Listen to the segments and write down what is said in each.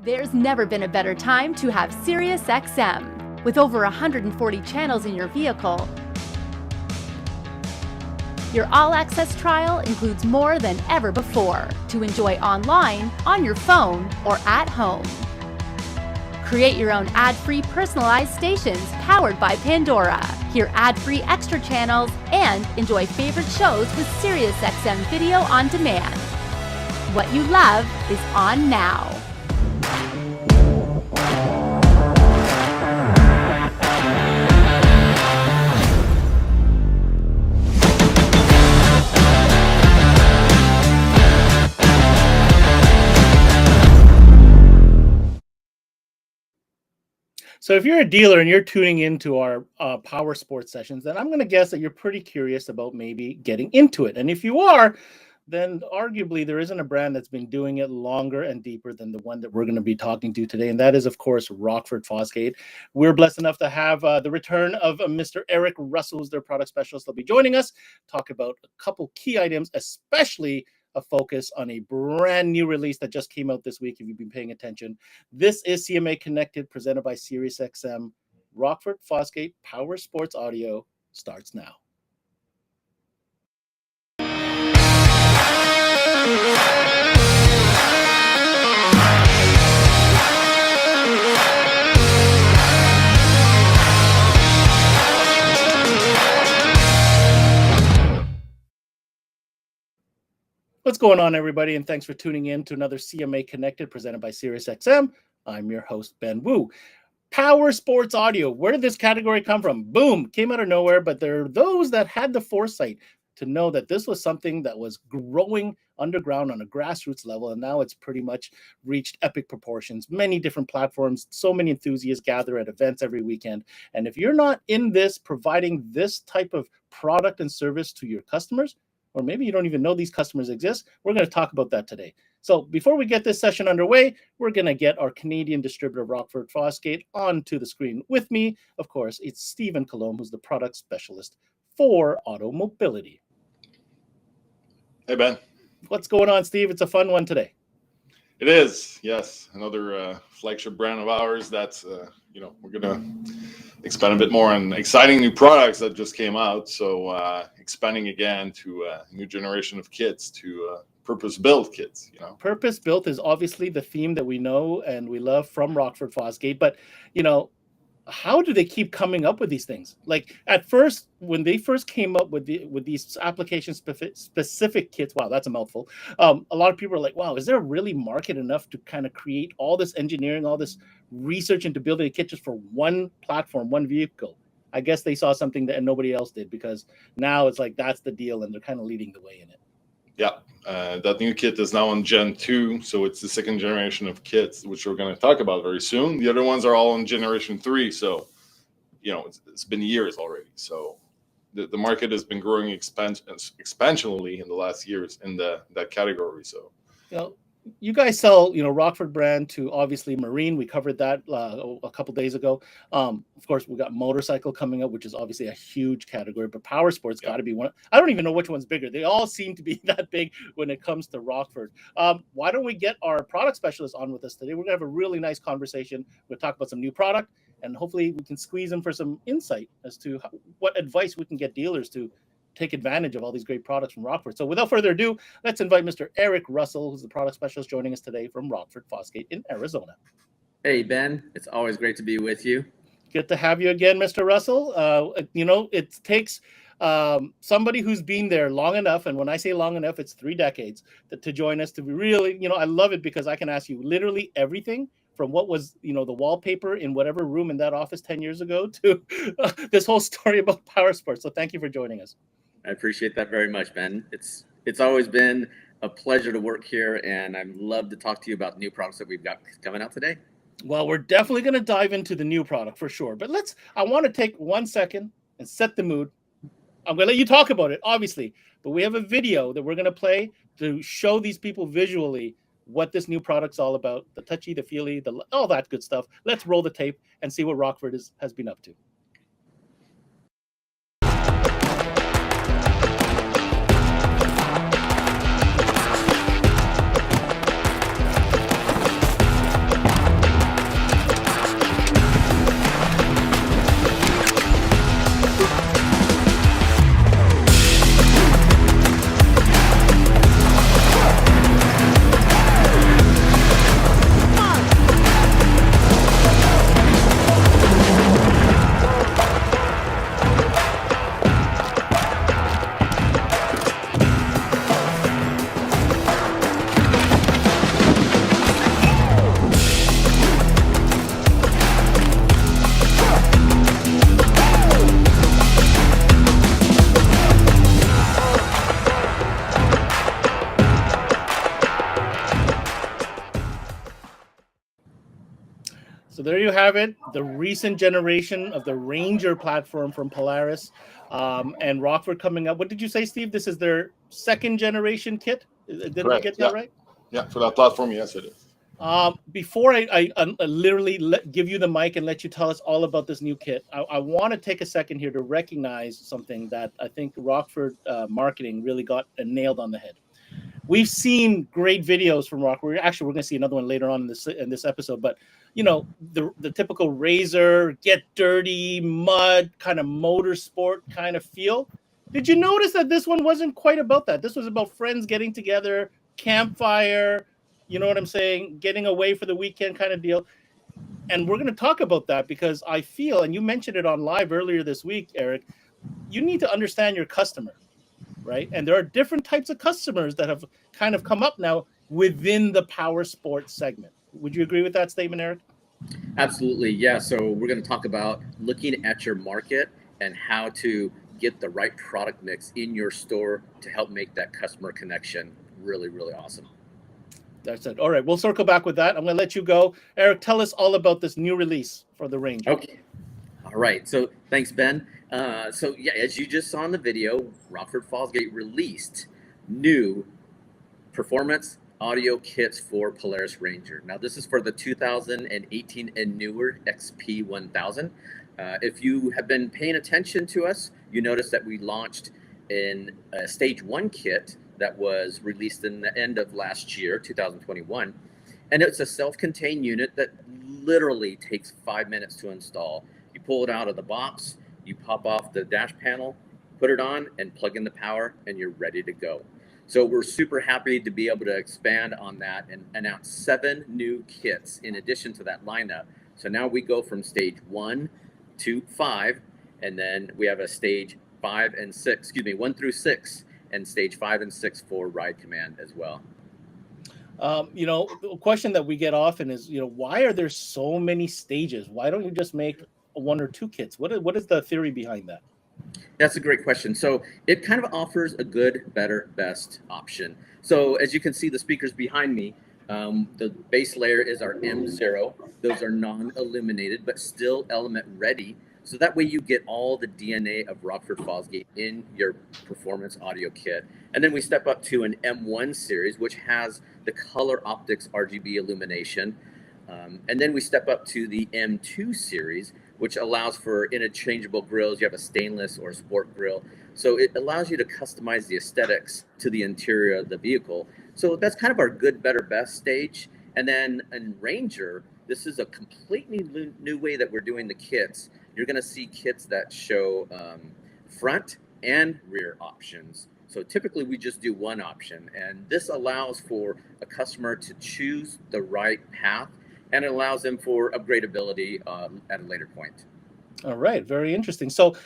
There's never been a better time to have SiriusXM. With over 140 channels in your vehicle, your all-access trial includes more than ever before to enjoy online, on your phone, or at home. Create your own ad-free personalized stations powered by Pandora. Hear ad-free extra channels and enjoy favorite shows with SiriusXM Video on Demand. What you love is on now. So if you're a dealer and you're tuning into our power sports sessions, then I'm going to guess that you're pretty curious about maybe getting into it. And if you are, then arguably there isn't a brand that's been doing it longer and deeper than the one that we're going to be talking to today. And that is, of course, Rockford Fosgate. We're blessed enough to have the return of Mr. Eric Russelll, who's their product specialist. They'll be joining us, talk about a couple key items, especially a focus on a brand new release that just came out this week, if you've been paying attention. This is CMA Connected, presented by SiriusXM. Rockford Fosgate Power Sports Audio starts now. What's going on, everybody? And thanks for tuning in to another CMA Connected presented by SiriusXM. I'm your host, Ben Wu. Power Sports Audio. Where did this category come from? Boom, came out of nowhere, but there are those that had the foresight to know that this was something that was growing underground on a grassroots level, and now it's pretty much reached epic proportions. Many different platforms, so many enthusiasts gather at events every weekend. And if you're not in this, providing this type of product and service to your customers, or maybe you don't even know these customers exist, we're going to talk about that today. So before we get this session underway, we're going to get our Canadian distributor, Rockford Fosgate, onto the screen with me. Of course, it's Stephen Colomb, who's the product specialist for auto mobility. Hey, Ben. What's going on, Steve? It's a fun one today. It is, yes. Another flagship brand of ours that's, we're going to expand a bit more on exciting new products that just came out. So expanding again to a new generation of kits, to purpose-built kits. Purpose-built is obviously the theme that we know and we love from Rockford Fosgate. But, how do they keep coming up with these things? Like at first, when they first came up with these application specific kits, wow, that's a mouthful. A lot of people are like, wow, is there really market enough to kind of create all this engineering, all this research into building a kit just for one platform, one vehicle? I guess they saw something that nobody else did, because now it's like that's the deal and they're kind of leading the way in it. Yeah, that new kit is now on Gen 2, so it's the second generation of kits, which we're going to talk about very soon. The other ones are all on Generation 3, so, it's been years already. So the market has been growing expansionally in the last years in that category. So, you guys sell, Rockford brand to obviously Marine. We covered that a couple days ago. Of course, we got motorcycle coming up, which is obviously a huge category. But power sports got to be one. I don't even know which one's bigger. They all seem to be that big when it comes to Rockford. Why don't we get our product specialist on with us today? We're gonna have a really nice conversation. We'll talk about some new product, and hopefully we can squeeze in for some insight as to what advice we can get dealers to take advantage of all these great products from Rockford. So without further ado, let's invite Mr. Eric Russelll, who's the product specialist joining us today from Rockford Fosgate in Arizona. Hey, Ben. It's always great to be with you. Good to have you again, Mr. Russelll. It takes somebody who's been there long enough, and when I say long enough, it's 3 decades, to join us to be really, I love it because I can ask you literally everything from what was, the wallpaper in whatever room in that office 10 years ago to this whole story about power sports. So thank you for joining us. I appreciate that very much, Ben. It's always been a pleasure to work here, and I'd love to talk to you about new products that we've got coming out today. Well, we're definitely going to dive into the new product for sure. But I want to take 1 second and set the mood. I'm going to let you talk about it, obviously. But we have a video that we're going to play to show these people visually what this new product's all about, the touchy, the feely, all that good stuff. Let's roll the tape and see what Rockford has been up to. So there you have it, the recent generation of the Ranger platform from Polaris, and Rockford coming up. What did you say, Steve? This is their second generation kit. Did I get that right? Yeah, for that platform, yes, it is. Before I literally give you the mic and let you tell us all about this new kit, I want to take a second here to recognize something that I think Rockford marketing really got nailed on the head. We've seen great videos from Rockford. Actually, we're going to see another one later on in this episode. But you know, the typical razor, get dirty, mud, kind of motorsport kind of feel. Did you notice that this one wasn't quite about that? This was about friends getting together, campfire. You know what I'm saying? Getting away for the weekend kind of deal. And we're going to talk about that because I feel, and you mentioned it on live earlier this week, Eric, you need to understand your customer, right? And there are different types of customers that have kind of come up now within the power sports segment. Would you agree with that statement, Eric? Absolutely, yeah. So we're going to talk about looking at your market and how to get the right product mix in your store to help make that customer connection really, really awesome. That's it. All right, we'll circle back with that. I'm going to let you go. Eric, tell us all about this new release for the Ranger. Okay. All right. So thanks, Ben. So yeah, as you just saw in the video, Rockford Fosgate released new performance audio kits for Polaris Ranger. Now this is for the 2018 and newer XP 1000. If you have been paying attention to us, you notice that we launched in a stage 1 kit that was released in the end of last year, 2021. And it's a self-contained unit that literally takes 5 minutes to install. You pull it out of the box, you pop off the dash panel, put it on and plug in the power and you're ready to go. So we're super happy to be able to expand on that and announce 7 new kits in addition to that lineup. So now we go from stage 1 to 5, and then we have a stage 5 and 6, 1 through 6, and stage 5 and 6 for ride command as well. You know, the question that we get often is, you know, why are there so many stages? Why don't you just make 1 or 2 kits? What is the theory behind that? That's a great question. So it kind of offers a good, better, best option. So as you can see, the speakers behind me, the base layer is our M0. Those are non-illuminated, but still element ready. So that way you get all the DNA of Rockford Fosgate in your performance audio kit. And then we step up to an M1 series, which has the color optics RGB illumination. And then we step up to the M2 series, which allows for interchangeable grills. You have a stainless or a sport grill. So it allows you to customize the aesthetics to the interior of the vehicle. So that's kind of our good, better, best stage. And then in Ranger, this is a completely new way that we're doing the kits. You're going to see kits that show front and rear options. So typically we just do one option, and this allows for a customer to choose the right path, and it allows them for upgradability at a later point. All right, very interesting. So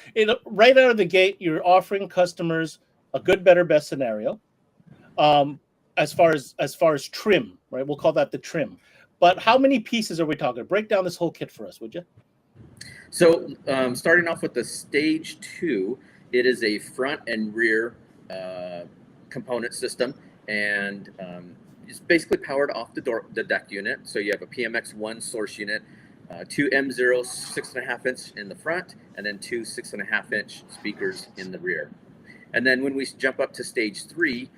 right out of the gate, you're offering customers a good, better, best scenario. As far as trim, right? We'll call that the trim. But how many pieces are we talking? Break down this whole kit for us, would you? So starting off with the stage 2, it is a front and rear component system, and it's basically powered off the deck unit. So you have a PMX1 source unit, 2 M0 6.5-inch in the front, and then 2 6.5-inch speakers in the rear. And then when we jump up to stage 3,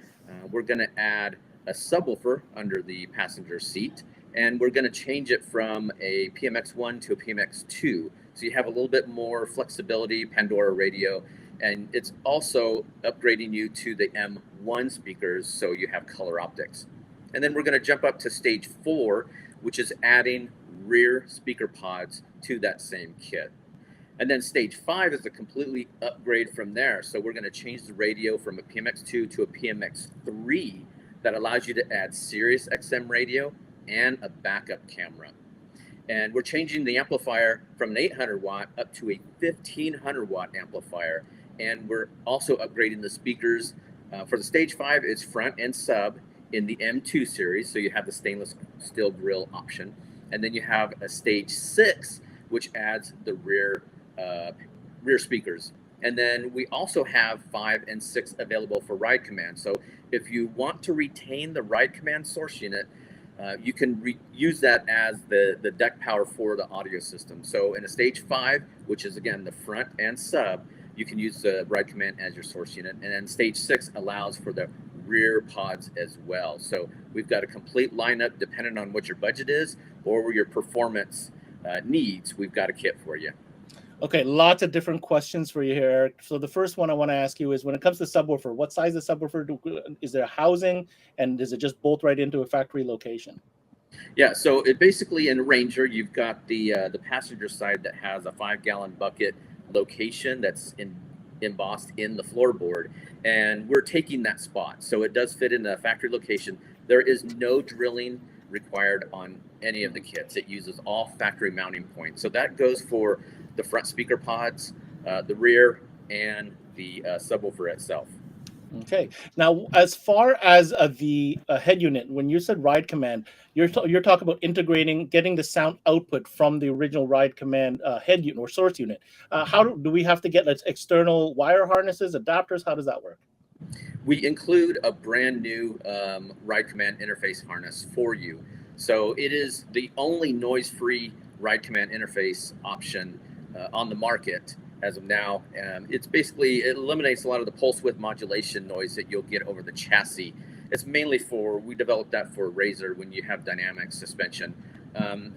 we're going to add a subwoofer under the passenger seat, and we're going to change it from a PMX1 to a PMX2. So you have a little bit more flexibility, Pandora radio, and it's also upgrading you to the M1 speakers, so you have color optics. And then we're going to jump up to stage 4, which is adding rear speaker pods to that same kit. And then stage 5 is a completely upgrade from there. So we're going to change the radio from a PMX2 to a PMX3 that allows you to add Sirius XM radio and a backup camera. And we're changing the amplifier from an 800 watt up to a 1500 watt amplifier. And we're also upgrading the speakers. For the stage 5, it's front and sub in the M2 series. So you have the stainless steel grill option. And then you have a stage 6, which adds the rear speakers. And then we also have 5 and 6 available for ride command. So if you want to retain the ride command source unit, you can use that as the deck power for the audio system. So in a stage 5, which is again the front and sub, you can use the Ride Command as your source unit. And then stage 6 allows for the rear pods as well. So we've got a complete lineup depending on what your budget is or your performance needs. We've got a kit for you. Okay, lots of different questions for you here, Eric. So the first one I want to ask you is, when it comes to subwoofer, what size of subwoofer is there housing, and does it just bolt right into a factory location? Yeah, so it basically, in Ranger, you've got the passenger side that has a 5-gallon bucket location that's embossed in the floorboard, and we're taking that spot. So it does fit in the factory location. There is no drilling required on any of the kits. It uses all factory mounting points. So that goes for the front speaker pods, the rear, and the subwoofer itself. Okay. Now, as far as the head unit, when you said Ride Command, you're talking about integrating, getting the sound output from the original Ride Command head unit or source unit. How do we have to get external wire harnesses, adapters? How does that work? We include a brand new Ride Command interface harness for you. So it is the only noise-free Ride Command interface option on the market as of now. It's basically, it eliminates a lot of the pulse width modulation noise that you'll get over the chassis. It's mainly we developed that for RZR when you have dynamic suspension.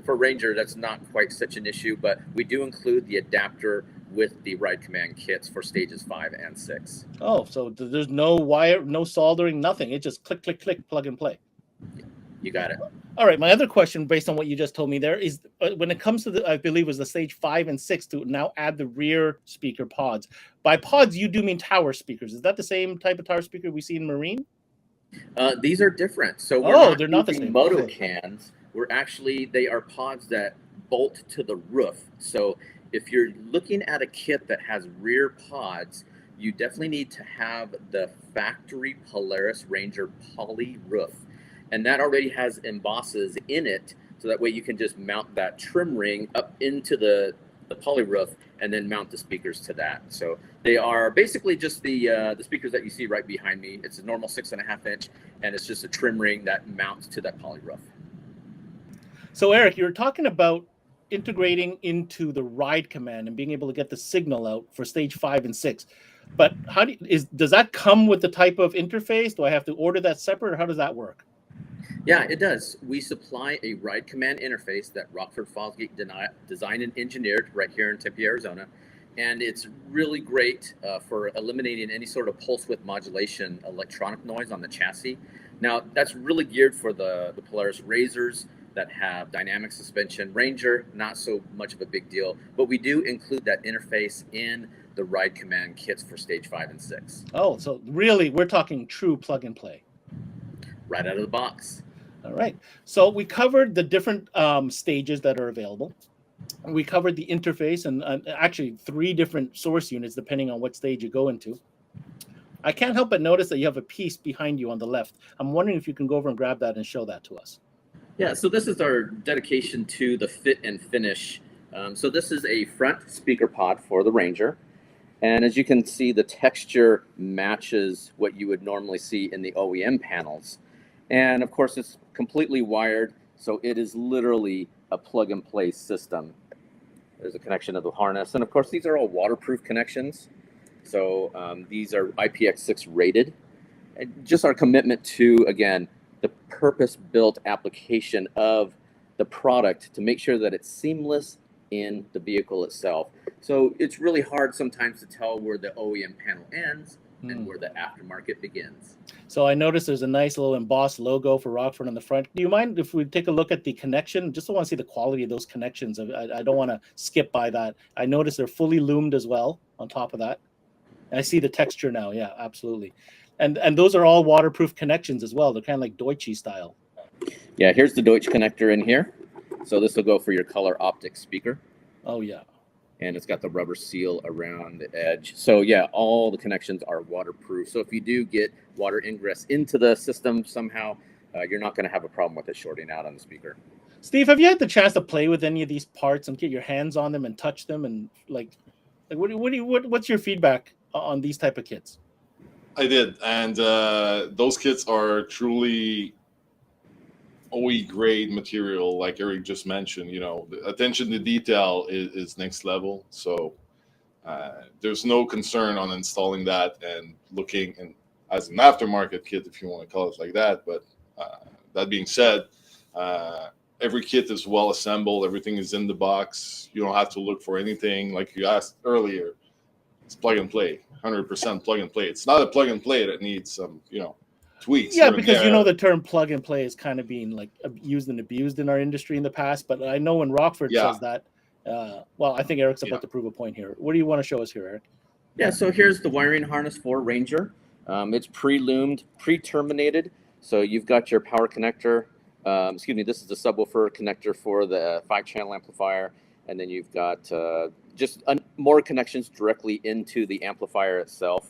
For Ranger, that's not quite such an issue, but we do include the adapter with the Ride Command kits for stages 5 and 6. Oh, so there's no wire, no soldering, nothing. It just click, click, click, plug and play. You got it. All right. My other question, based on what you just told me there, is when it comes to I believe it was the stage 5 and 6 to now add the rear speaker pods. By pods, you do mean tower speakers. Is that the same type of tower speaker we see in Marine? These are different. So they're not the same. Moto cans. They are pods that bolt to the roof. So if you're looking at a kit that has rear pods, you definitely need to have the factory Polaris Ranger poly roof. And that already has embosses in it, so that way you can just mount that trim ring up into the poly roof and then mount the speakers to that. So they are basically just the speakers that you see right behind me. It's a normal 6.5 inch, and it's just a trim ring that mounts to that poly roof. So Eric, you're talking about integrating into the Ride Command and being able to get the signal out for stage 5 and 6. But does that come with the type of interface? Do I have to order that separate, or how does that work? Yeah, it does. We supply a Ride Command interface that Rockford Fosgate designed and engineered right here in Tempe, Arizona. And it's really great for eliminating any sort of pulse width modulation electronic noise on the chassis. Now, that's really geared for the Polaris RZRs that have dynamic suspension. Ranger, not so much of a big deal, but we do include that interface in the Ride Command kits for stage 5 and 6. Oh, so really, we're talking true plug and play. Right out of the box. All right. So we covered the different stages that are available. We covered the interface and actually 3 different source units, depending on what stage you go into. I can't help but notice that you have a piece behind you on the left. I'm wondering if you can go over and grab that and show that to us. Yeah, so this is our dedication to the fit and finish. So this is a front speaker pod for the Ranger. And as you can see, the texture matches what you would normally see in the OEM panels. And of course, it's completely wired, so it is literally a plug-and-play system. There's a connection to the harness. And of course, these are all waterproof connections. So these are IPX6 rated. And just our commitment to, again, the purpose-built application of the product to make sure that it's seamless in the vehicle itself. So it's really hard sometimes to tell where the OEM panel ends and where the aftermarket begins. So I noticed there's a nice little embossed logo for Rockford on the front. Do you mind if we take a look at the connection? Just want to see the quality of those connections. I don't want to skip by that. I noticed they're fully loomed as well on top of that. And I see the texture now. Yeah, absolutely. And those are all waterproof connections as well. They're kind of like Deutsche style. Yeah, here's the Deutsche connector in here. So this will go for your color optic speaker. Oh, yeah. And it's got the rubber seal around the edge. So yeah, all the connections are waterproof. So if you do get water ingress into the system somehow, you're not going to have a problem with it shorting out on the speaker. Steve, have you had the chance to play with any of these parts and get your hands on them and touch them? And what's your feedback on these type of kits? I did, and those kits are truly OE grade material, like Eric just mentioned. The attention to detail is next level. So there's no concern on installing that and looking and as an aftermarket kit, if you want to call it like that. But that being said, every kit is well assembled. Everything is in the box. You don't have to look for anything. Like you asked earlier, it's plug and play, 100% plug and play. It's not a plug and play that needs some, tweaks. Yeah, here and because there. the term plug and play is kind of being like used and abused in our industry in the past. But I know when Rockford Yeah. says that, well, I think Eric's about to prove a point here. What do you want to show us here, Eric? Yeah, so here's the wiring harness for Ranger. It's pre-loomed, pre-terminated. So you've got your power connector. This is the subwoofer connector for the 5-channel amplifier. And then you've got just more connections directly into the amplifier itself.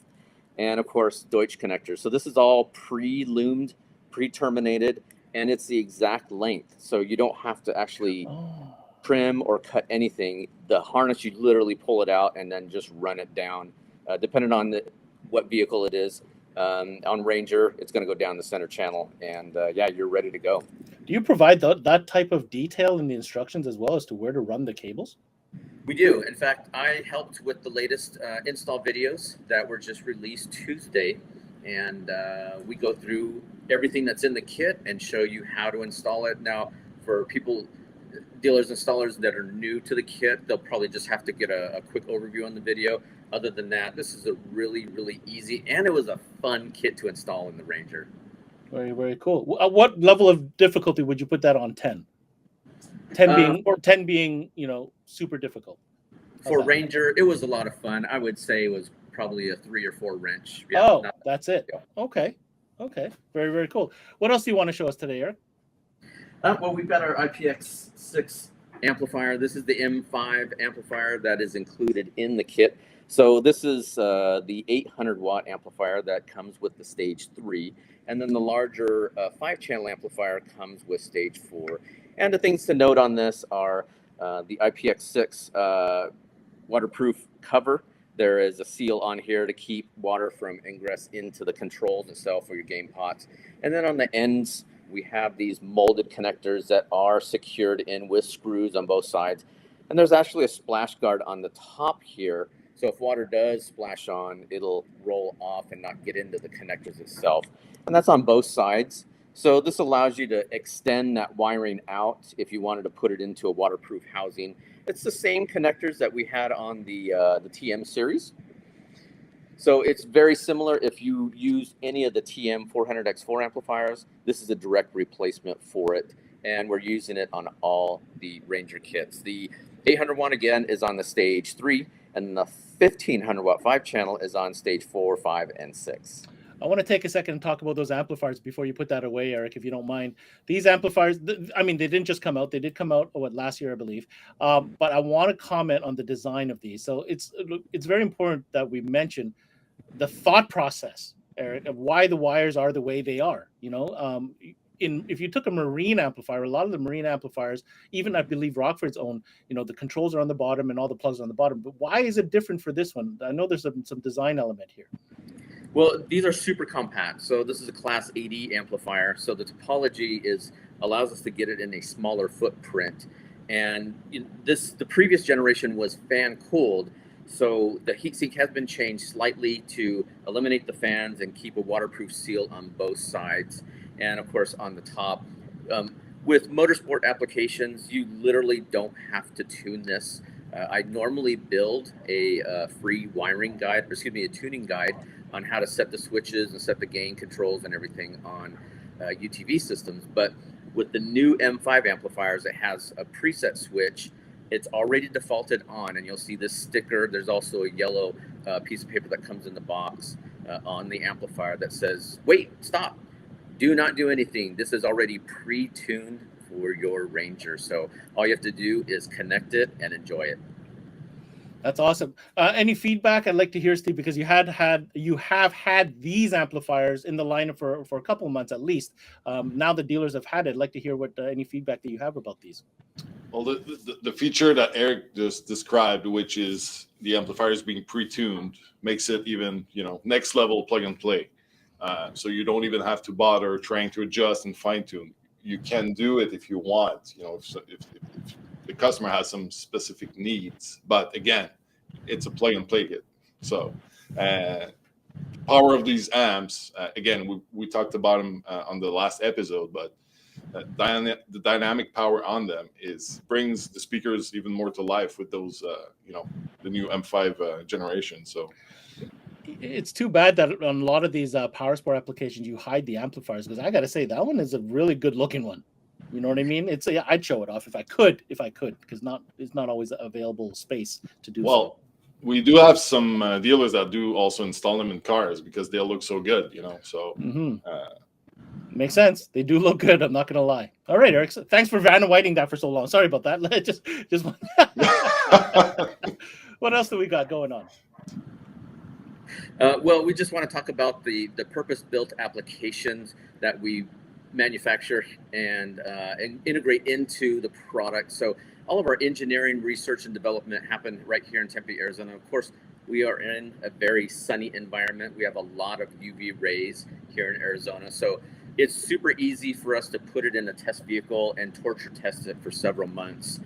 And of course, Deutsch connectors. So this is all pre-loomed, pre-terminated, and it's the exact length. So you don't have to actually trim or cut anything. The harness, you literally pull it out and then just run it down. Depending on what vehicle it is. On Ranger, it's going to go down the center channel, and you're ready to go. Do you provide that type of detail in the instructions as well as to where to run the cables? We do. In fact, I helped with the latest install videos that were just released Tuesday, and we go through everything that's in the kit and show you how to install it. Now, for dealers, installers that are new to the kit, they'll probably just have to get a quick overview on the video. Other than that, this is a really, really easy, and it was a fun kit to install in the Ranger. Very, very cool. What level of difficulty would you put that on 10? 10 being, super difficult. For Ranger, it was a lot of fun. I would say it was probably a 3 or 4 wrench. Yeah, that's it. Okay. Very, very cool. What else do you want to show us today, Eric? Well, we've got our IPX6 amplifier. This is the M5 amplifier that is included in the kit. So this is the 800-watt amplifier that comes with the stage 3. And then the larger 5-channel amplifier comes with stage 4. And the things to note on this are the IPX6 waterproof cover. There is a seal on here to keep water from ingress into the controls itself for your game pots. And then on the ends, we have these molded connectors that are secured in with screws on both sides. And there's actually a splash guard on the top here. So if water does splash on, it'll roll off and not get into the connectors itself. And that's on both sides. So this allows you to extend that wiring out if you wanted to put it into a waterproof housing. It's the same connectors that we had on the TM series. So it's very similar. If you use any of the TM 400X4 amplifiers, this is a direct replacement for it. And we're using it on all the Ranger kits. The 800 watt again is on the stage 3, and the 1500 watt 5-channel is on stage 4, 5, and 6. I want to take a second and talk about those amplifiers before you put that away, Eric, if you don't mind. These amplifiers, they didn't just come out. They did come out last year, I believe. But I want to comment on the design of these. So it's very important that we mention the thought process, Eric, of why the wires are the way they are. If you took a marine amplifier, a lot of the marine amplifiers, even I believe Rockford's own, the controls are on the bottom and all the plugs are on the bottom. But why is it different for this one? I know there's some design element here. Well, these are super compact. So this is a Class 80 amplifier. So the topology allows us to get it in a smaller footprint. And the previous generation was fan cooled. So the heatsink has been changed slightly to eliminate the fans and keep a waterproof seal on both sides. And of course, on the top, with motorsport applications, you literally don't have to tune this. I normally build a free wiring guide, a tuning guide on how to set the switches and set the gain controls and everything on UTV systems. But with the new M5 amplifiers, it has a preset switch. It's already defaulted on, and you'll see this sticker. There's also a yellow piece of paper that comes in the box on the amplifier that says, wait, stop, do not do anything. This is already pre-tuned for your Ranger. So all you have to do is connect it and enjoy it. That's awesome. Any feedback? I'd like to hear, Steve, because you have had these amplifiers in the lineup for a couple of months at least. Now the dealers have had it. I'd like to hear any feedback that you have about these. Well, the feature that Eric just described, which is the amplifiers being pre-tuned, makes it even next level plug and play. So you don't even have to bother trying to adjust and fine tune. you can do it if you want, if the customer has some specific needs. But again, it's a plug and play kit. So power of these amps, again, we talked about them on the last episode, but the dynamic power on them brings the speakers even more to life with those, the new M5 generation. So it's too bad that on a lot of these power sport applications you hide the amplifiers, because I got to say that one is a really good looking one. You know what I mean? I'd show it off if I could, because it's not always available space to do. Well, we do have some dealers that do also install them in cars because they'll look so good, So makes sense. They do look good. I'm not gonna lie. All right, Eric. Thanks for Van Whiting that for so long. Sorry about that. just. What else do we got going on? Well, we just want to talk about the purpose-built applications that we manufacture and integrate into the product. So all of our engineering, research, and development happen right here in Tempe, Arizona. Of course, we are in a very sunny environment. We have a lot of UV rays here in Arizona. So it's super easy for us to put it in a test vehicle and torture test it for several months.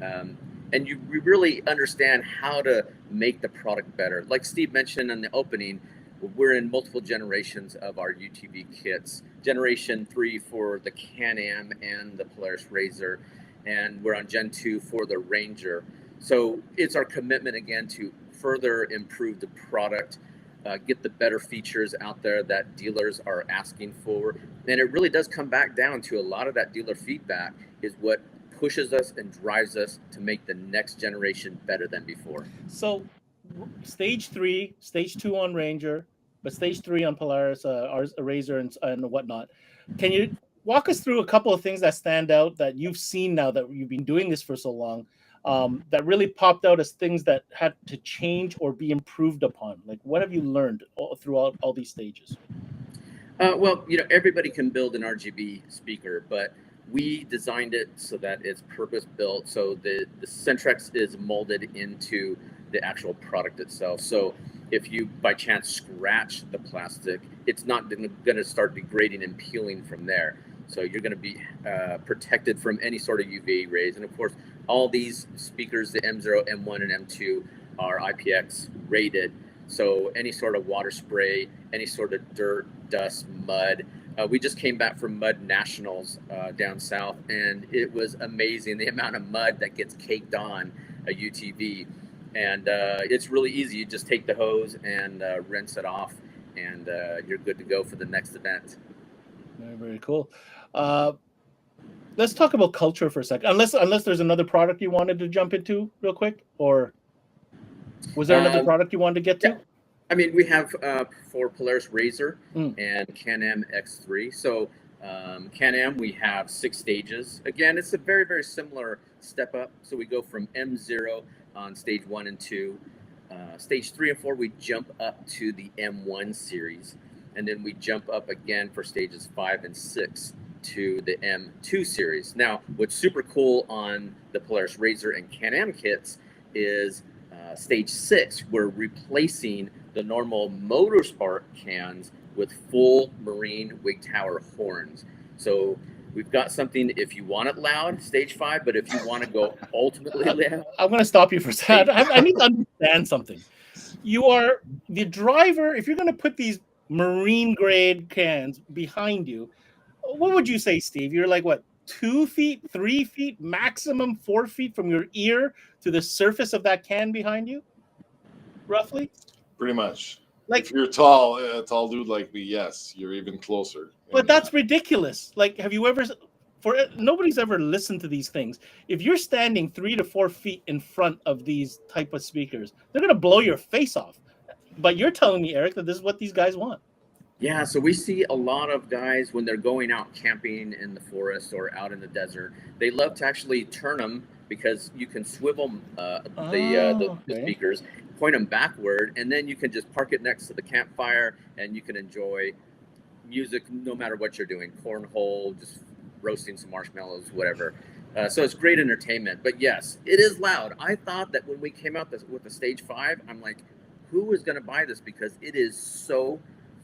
And we really understand how to make the product better. Like Steve mentioned in the opening, we're in multiple generations of our UTV kits. Generation 3 for the Can-Am and the Polaris RZR, and we're on Gen 2 for the Ranger. So it's our commitment again to further improve the product, get the better features out there that dealers are asking for. And it really does come back down to a lot of that dealer feedback is what pushes us and drives us to make the next generation better than before. So stage 3, stage 2 on Ranger, but stage 3 on Polaris, RZR and whatnot. Can you walk us through a couple of things that stand out that you've seen now that you've been doing this for so long, that really popped out as things that had to change or be improved upon? Like, what have you learned throughout all these stages? Well, everybody can build an RGB speaker, but we designed it so that it's purpose-built. So the Centrex is molded into the actual product itself. So if you by chance scratch the plastic, it's not going to start degrading and peeling from there. So you're going to be protected from any sort of UV rays. And of course, all these speakers, the M0, M1, and M2 are IPX rated. So any sort of water spray, any sort of dirt, dust, mud. We just came back from Mud Nationals down south, and it was amazing the amount of mud that gets caked on a UTV. And it's really easy. You just take the hose and rinse it off, and you're good to go for the next event. Very, very cool. Let's talk about culture for a second. Unless there's another product you wanted to jump into real quick, or was there another product you wanted to get to? Yeah. I mean, we have for Polaris RZR and Can-Am X3. So Can-Am, we have 6 stages. Again, it's a very, very similar step up. So we go from M0 on stage 1 and 2. Stage 3 and 4, we jump up to the M1 series. And then we jump up again for stages 5 and 6 to the M2 series. Now, what's super cool on the Polaris RZR and Can-Am kits is stage 6, we're replacing the normal motorsport cans with full marine wig tower horns. So we've got something if you want it loud, stage 5, but if you want to go ultimately loud. I'm going to stop you for a second. I need to understand something. You are the driver. If you're going to put these marine grade cans behind you, what would you say, Steve? You're like, what, 2 feet, 3 feet, maximum 4 feet from your ear to the surface of that can behind you, roughly? Pretty much. Like, if you're tall, a tall dude like me, yes, you're even closer. But that's ridiculous. Like, have you ever? Nobody's ever listened to these things. If you're standing 3 to 4 feet in front of these type of speakers, they're gonna blow your face off. But you're telling me, Eric, that this is what these guys want. Yeah, so we see a lot of guys when they're going out camping in the forest or out in the desert, they love to actually turn them because you can swivel the speakers, point them backward, and then you can just park it next to the campfire and you can enjoy music no matter what you're doing, cornhole, just roasting some marshmallows, whatever. So it's great entertainment. But yes, it is loud. I thought that when we came out with the stage 5, I'm like, who is going to buy this? Because it is so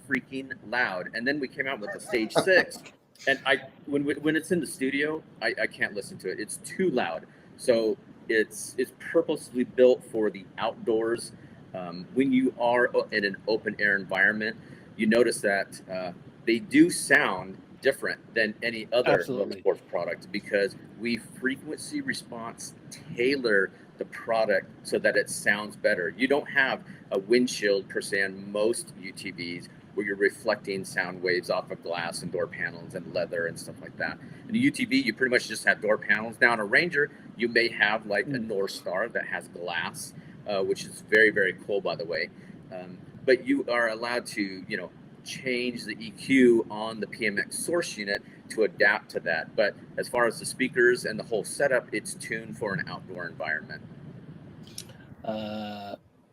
freaking loud. And then we came out with the stage 6, And when it's in the studio, I can't listen to it. It's too loud. So it's purposely built for the outdoors. When you are in an open air environment, you notice that they do sound different than any other Absolutely. motorsports product, because we frequency response tailor the product so that it sounds better. You don't have a windshield per se on most UTVs where you're reflecting sound waves off of glass and door panels and leather and stuff like that. In a UTV, you pretty much just have door panels. Now in a Ranger, you may have like a North Star that has glass, which is very, very cool, by the way. But you are allowed to, change the EQ on the PMX source unit to adapt to that. But as far as the speakers and the whole setup, it's tuned for an outdoor environment.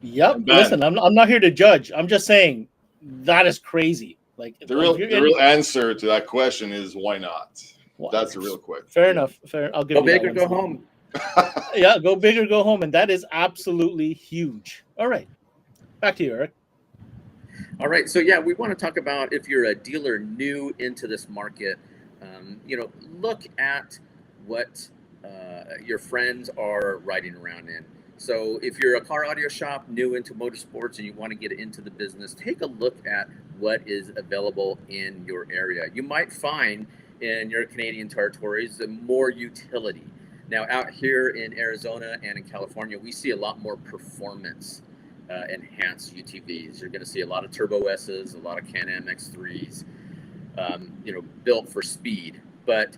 Yep. Listen, I'm not here to judge. I'm just saying that is crazy. Like the real answer to that question is why not? That's the real question. Fair enough. Fair. I'll give go you big that or go home. Yeah, go big or go home, and that is absolutely huge. All right, back to you, Eric. All right, so yeah, we want to talk about if you're a dealer new into this market, look at what your friends are riding around in. So if you're a car audio shop new into motorsports and you want to get into the business, take a look at what is available in your area. You might find in your Canadian territories more utility. Now out here in Arizona and in California, we see a lot more performance enhanced UTVs. You're going to see a lot of Turbo S's, a lot of Can-Am X3s, built for speed. But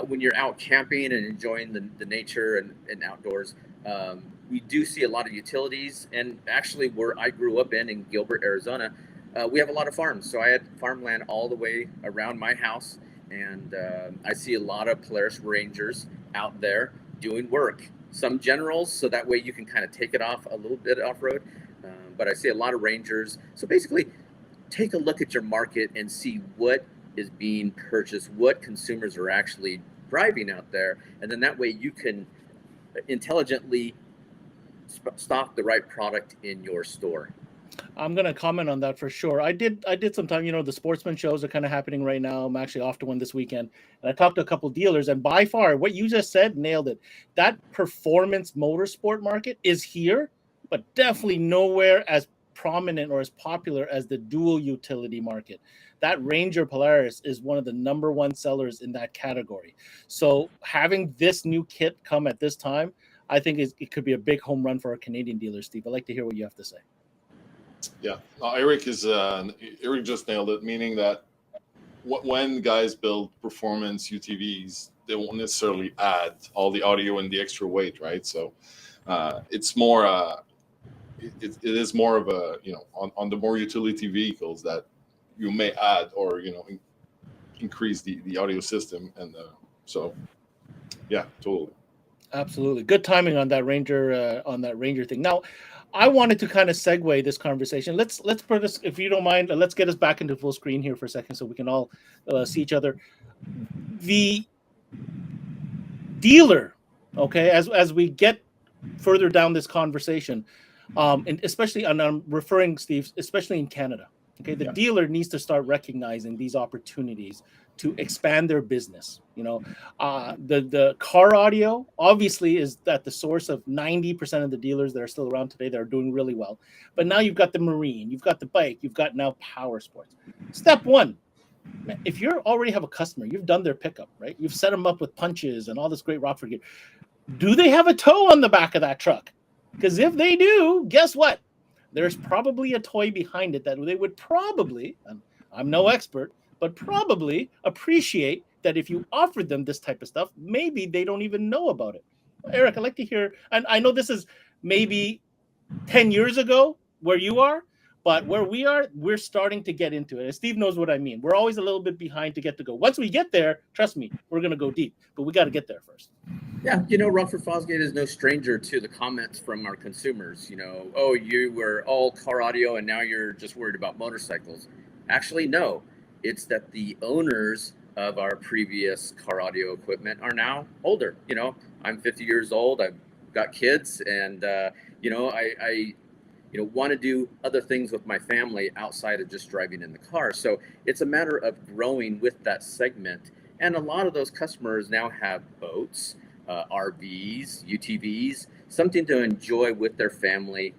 when you're out camping and enjoying the nature and outdoors, we do see a lot of utilities. And actually, where I grew up in Gilbert, Arizona, we have a lot of farms. So I had farmland all the way around my house. And I see a lot of Polaris Rangers out there doing work. Some Generals, so that way you can kind of take it off a little bit off-road. But I see a lot of Rangers. So basically, take a look at your market and see what is being purchased, what consumers are actually driving out there. And then that way you can intelligently stock the right product in your store. I'm going to comment on that for sure. I did some time, the sportsman shows are kind of happening right now. I'm actually off to one this weekend. And I talked to a couple dealers, and by far what you just said nailed it. That performance motorsport market is here, but definitely nowhere as prominent or as popular as the dual utility market. That Ranger Polaris is one of the number one sellers in that category. So having this new kit come at this time, I think it could be a big home run for our Canadian dealers, Steve. I'd like to hear what you have to say. Yeah, Eric just nailed it, meaning that when guys build performance UTVs, they won't necessarily add all the audio and the extra weight, right? So it's more it is more of a on the more utility vehicles that you may add or increase the audio system, and so yeah, totally. Absolutely. Good timing on that Ranger thing. Now, I wanted to kind of segue this conversation. Let's put this, if you don't mind, let's get us back into full screen here for a second so we can all see each other. The dealer, okay, as we get further down this conversation, and especially, and I'm referring, Steve, especially in Canada, okay, the dealer needs to start recognizing these opportunities to expand their business. The car audio obviously is at the source of 90% of the dealers that are still around today that are doing really well. But now you've got the marine, you've got the bike, you've got now Powersports. Step one, if you already have a customer, you've done their pickup, right? You've set them up with punches and all this great Rockford gear. Do they have a tow on the back of that truck? Because if they do, guess what? There's probably a toy behind it that they would probably, I'm no expert, but probably appreciate that if you offered them this type of stuff, maybe they don't even know about it. Eric, I'd like to hear, and I know this is maybe 10 years ago where you are, but where we are, we're starting to get into it. And Steve knows what I mean. We're always a little bit behind to get to go. Once we get there, trust me, we're going to go deep, but we got to get there first. Yeah, Rockford Fosgate is no stranger to the comments from our consumers. Oh, you were all car audio and now you're just worried about motorcycles. Actually, no. It's that the owners of our previous car audio equipment are now older. I'm 50 years old. I've got kids, and I want to do other things with my family outside of just driving in the car. So it's a matter of growing with that segment. And a lot of those customers now have boats, RVs, UTVs, something to enjoy with their family,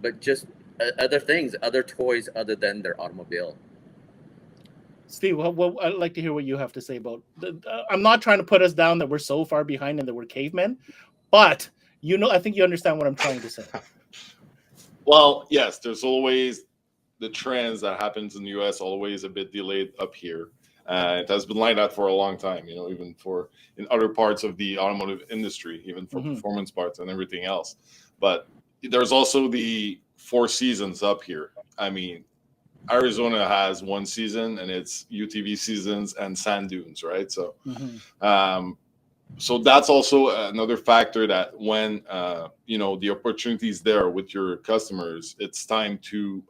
but just other things, other toys other than their automobile. Steve, I'd like to hear what you have to say about. I'm not trying to put us down that we're so far behind and that we're cavemen, but I think you understand what I'm trying to say. Well, yes, there's always the trends that happens in the US, always a bit delayed up here. It has been like that for a long time, even for in other parts of the automotive industry, even for performance parts and everything else. But there's also the 4 seasons up here. I mean, Arizona has 1 season, and it's UTV seasons and sand dunes, right? So, so that's also another factor that when the opportunity is there with your customers, it's time to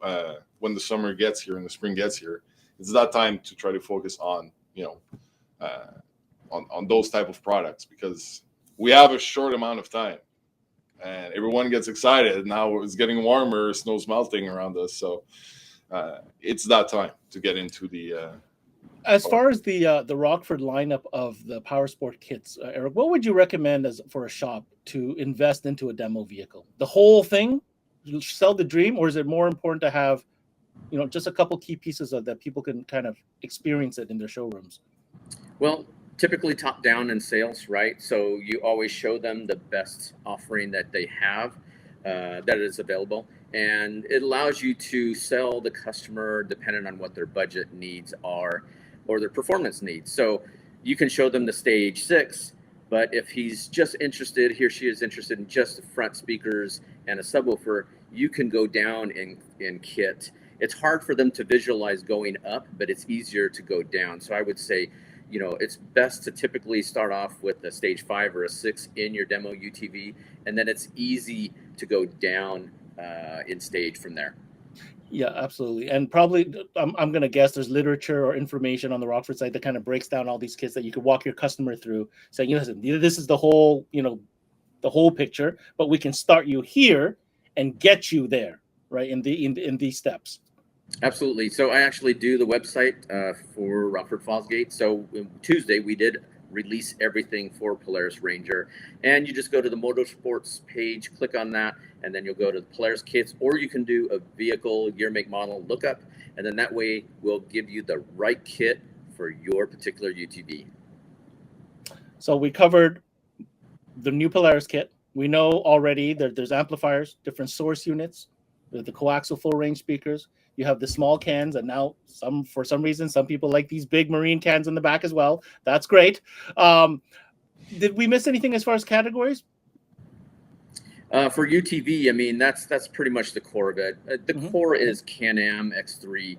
when the summer gets here and the spring gets here, it's that time to try to focus on on those type of products, because we have a short amount of time and everyone gets excited. Now it's getting warmer, snow's melting around us, so it's that time to get into the. As far as the Rockford lineup of the Powersport kits, Eric, what would you recommend for a shop to invest into a demo vehicle? The whole thing, sell the dream, or is it more important to have, just a couple key pieces of that people can kind of experience it in their showrooms? Well, typically top down in sales, right? So you always show them the best offering that they have, that is available. And it allows you to sell the customer depending on what their budget needs are or their performance needs. So you can show them the Stage 6, but if he or she is interested in just the front speakers and a subwoofer, you can go down in kit. It's hard for them to visualize going up, but it's easier to go down. So I would say, it's best to typically start off with a Stage 5 or a 6 in your demo UTV, and then it's easy to go down in stage from there. Yeah, absolutely. And probably I'm going to guess there's literature or information on the Rockford site that kind of breaks down all these kits that you could walk your customer through, saying, listen, this is the whole picture, but we can start you here and get you there, right? In these steps. Absolutely. So I actually do the website for Rockford Fosgate. So Tuesday we did release everything for Polaris Ranger, and you just go to the Motorsports page, click on that, and then you'll go to the Polaris kits, or you can do a vehicle year, make, model lookup, and then that way we'll give you the right kit for your particular UTV. So we covered the new Polaris kit. We know already that there's amplifiers, different source units, the coaxial full range speakers. You have the small cans, and now for some reason, some people like these big marine cans in the back as well. That's great. Did we miss anything as far as categories? For UTV, I mean, that's pretty much the core of it. The core is Can-Am X3,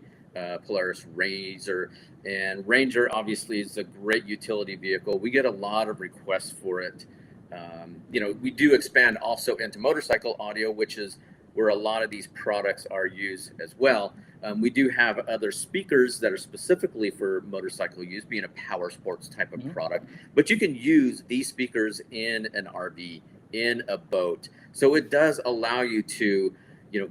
Polaris Razor, and Ranger obviously is a great utility vehicle. We get a lot of requests for it. We do expand also into motorcycle audio, which is where a lot of these products are used as well. We do have other speakers that are specifically for motorcycle use, being a Powersports type of product, but you can use these speakers in an RV, in a boat. So it does allow you to,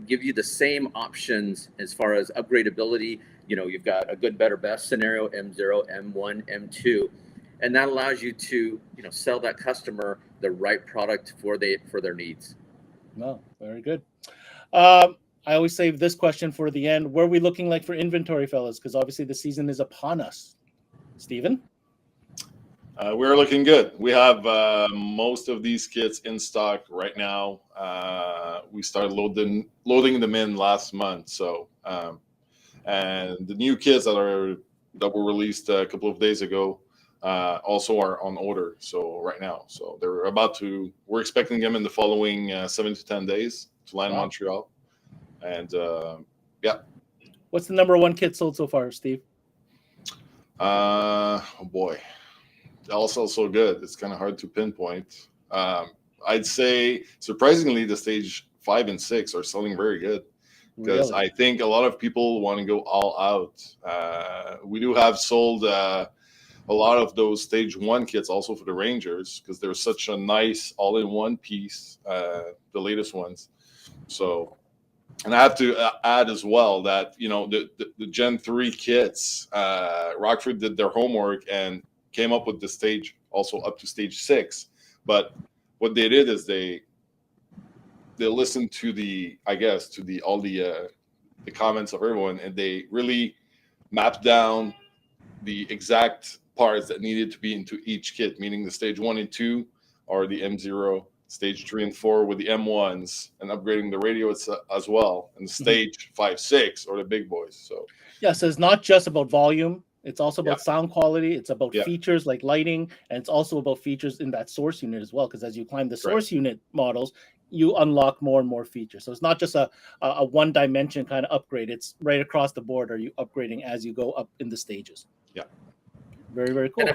give you the same options as far as upgradability. You've got a good, better, best scenario, M0, M1, M2, and that allows you to, sell that customer the right product for their needs. No, very good. I always save this question for the end. What are we looking like for inventory, fellas? Because obviously the season is upon us. Steven? We're looking good. We have most of these kits in stock right now. We started loading them in last month. So, and the new kits that were released a couple of days ago also are on order. So right now, so we're expecting them in the following 7 to 10 days to land in Montreal. And yeah. What's the number one kit sold so far, Steve? Oh boy. Also so good. It's kind of hard to pinpoint. I'd say surprisingly the Stage 5 and 6 are selling very good, because I think a lot of people want to go all out. We do have sold a lot of those Stage 1 kits also for the Rangers, because they're such a nice all-in-one piece, the latest ones. So And I have to add as well that, the Gen 3 kits, Rockford did their homework and came up with the stage also up to stage 6. But what they did is they listened to all the comments of everyone, and they really mapped down the exact parts that needed to be into each kit, meaning the stage 1 and 2 or the M0, stage 3 and 4 with the M1s, and upgrading the radio as well, and stage 5, 6 or the big boys. So so it's not just about volume. It's also about Yeah. sound quality. It's about Yeah. features like lighting, and it's also about features in that source unit as well. Because as you climb the source unit models, you unlock more and more features. So it's not just a one dimension kind of upgrade. It's right across the board. Are you upgrading as you go up in the stages? Yeah. Very, very cool. And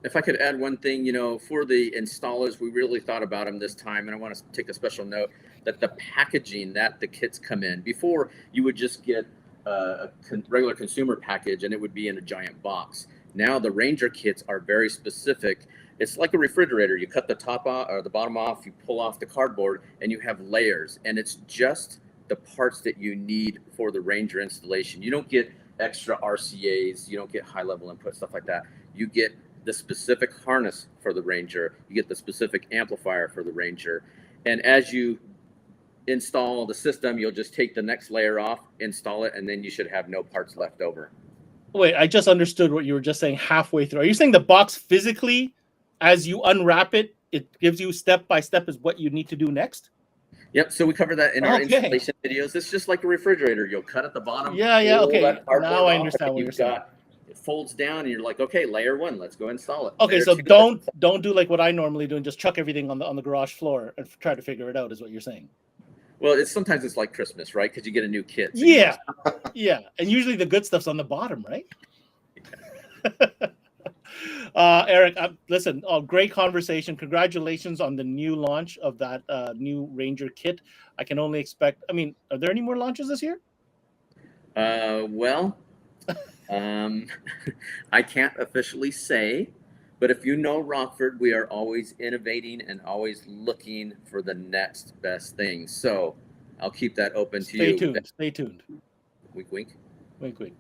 if I could add one thing, for the installers, we really thought about them this time, and I want to take a special note that the packaging that the kits come in. Before, you would just get a regular consumer package, and it would be in a giant box. Now the Ranger kits are very specific. It's like a refrigerator. You cut the top off or the bottom off, you pull off the cardboard, and you have layers. And it's just the parts that you need for the Ranger installation. You don't get extra RCAs, you don't get high level input, stuff like that. You get the specific harness for the Ranger, you get the specific amplifier for the Ranger. And as you install the system, you'll just take the next layer off, install it, and then you should have no parts left over. Wait, I just understood what you were just saying halfway through. Are you saying the box physically, as you unwrap it, it gives you step by step is what you need to do next? Yep. So we cover that in our installation videos. It's just like a refrigerator. You'll cut at the bottom. Yeah. Okay. Now I understand what you're saying. It folds down, and you're like, okay, layer 1. Let's go install it. Okay, layer so 2, don't do like what I normally do and just chuck everything on the garage floor and try to figure it out. Is what you're saying? Well, sometimes it's like Christmas, right? Because you get a new kit. So yeah. And usually the good stuff's on the bottom, right? Eric, listen, great conversation. Congratulations on the new launch of that new Ranger kit. I can only expect. I mean, are there any more launches this year? Well, I can't officially say, but if you know Rockford, we are always innovating and always looking for the next best thing. So I'll keep that open to you. Stay tuned. Wink, wink. Wink, wink.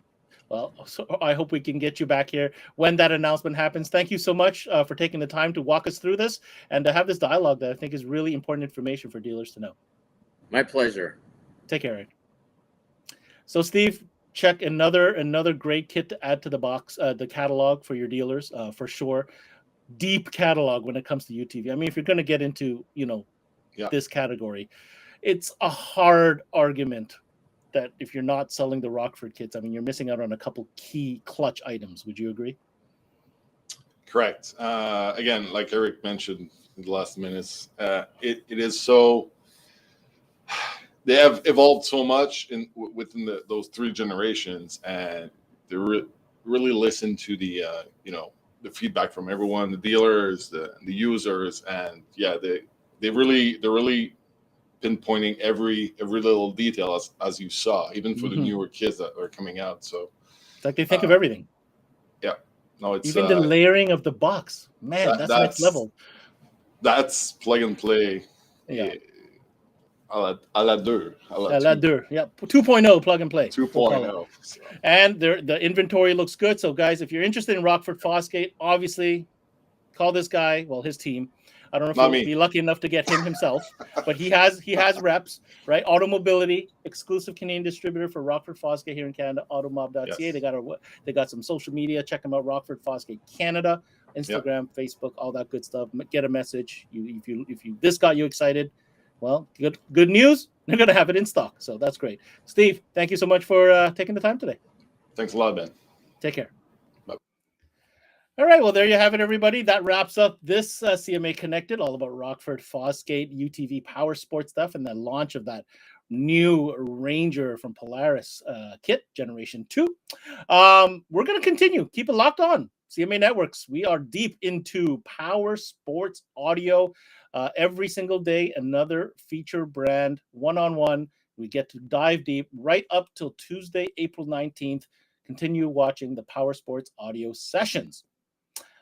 Well, so I hope we can get you back here when that announcement happens. Thank you so much for taking the time to walk us through this and to have this dialogue that I think is really important information for dealers to know. My pleasure. Take care, Eric. So, Steve, check another great kit to add to the box, the catalog for your dealers, for sure. Deep catalog when it comes to UTV. I mean, if you're going to get into, this category, it's a hard argument that if you're not selling the Rockford kits, I mean, you're missing out on a couple key clutch items. Would you agree? Correct. Again, like Eric mentioned in the last minutes, it is so. They have evolved so much within those 3 generations, and they really listen to the the feedback from everyone, the dealers, the users, and they're really pinpointing every little detail as you saw, even for the newer kids that are coming out. So it's like they think of everything. Yeah. No, it's even the layering of the box. Man, that's next level. That's plug and play. Yeah. À la deux. Yeah. 2.0 plug and play. 2.0. So. And the inventory looks good. So guys, if you're interested in Rockford Fosgate, obviously call this guy, his team. I don't know if you'll be lucky enough to get him himself, but he has reps, right? Automobility, exclusive Canadian distributor for Rockford Fosgate here in Canada, automob.ca. Yes. They got some social media. Check them out, Rockford Fosgate Canada, Instagram, Facebook, all that good stuff. Get a message. If this got you excited, well, good news. They're going to have it in stock. So that's great. Steve, thank you so much for taking the time today. Thanks a lot, Ben. Take care. All right, well, there you have it, everybody. That wraps up this CMA Connected, all about Rockford Fosgate, UTV Powersports stuff, and the launch of that new Ranger from Polaris kit, Generation 2. We're going to continue. Keep it locked on. CMA Networks, we are deep into Powersports audio. Every single day, another feature brand, one-on-one. We get to dive deep right up till Tuesday, April 19th. Continue watching the Powersports audio sessions.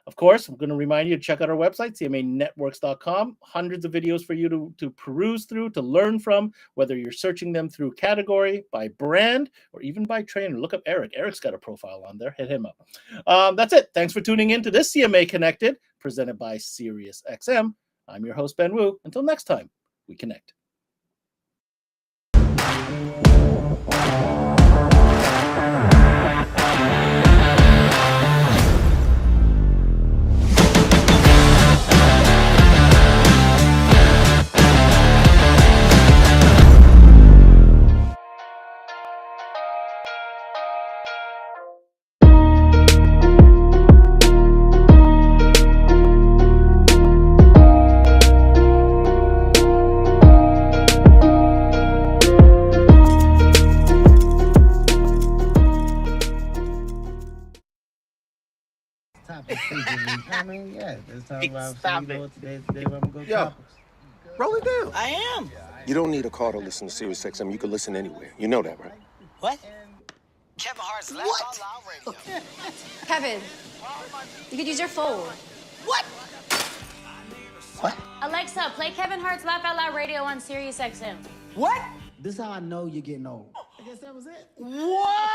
Of course, I'm going to remind you to check out our website, cmanetworks.com. Hundreds of videos for you to peruse through, to learn from, whether you're searching them through category, by brand, or even by trainer. Look up Eric. Eric's got a profile on there. Hit him up. That's it. Thanks for tuning in to this CMA Connected, presented by SiriusXM. I'm your host, Ben Wu. Until next time, we connect. I mean, yeah, it's time about Stop it. Today I'm gonna go Yo, topless. roll it down. I am. You don't need a car to listen to SiriusXM. You can listen anywhere. You know that, right? What? Kevin Hart's Laugh Out Loud Radio. Kevin, you could use your phone. What? What? Alexa, play Kevin Hart's Laugh Out Loud Radio on SiriusXM. What? This is how I know you're getting old. I guess that was it. What?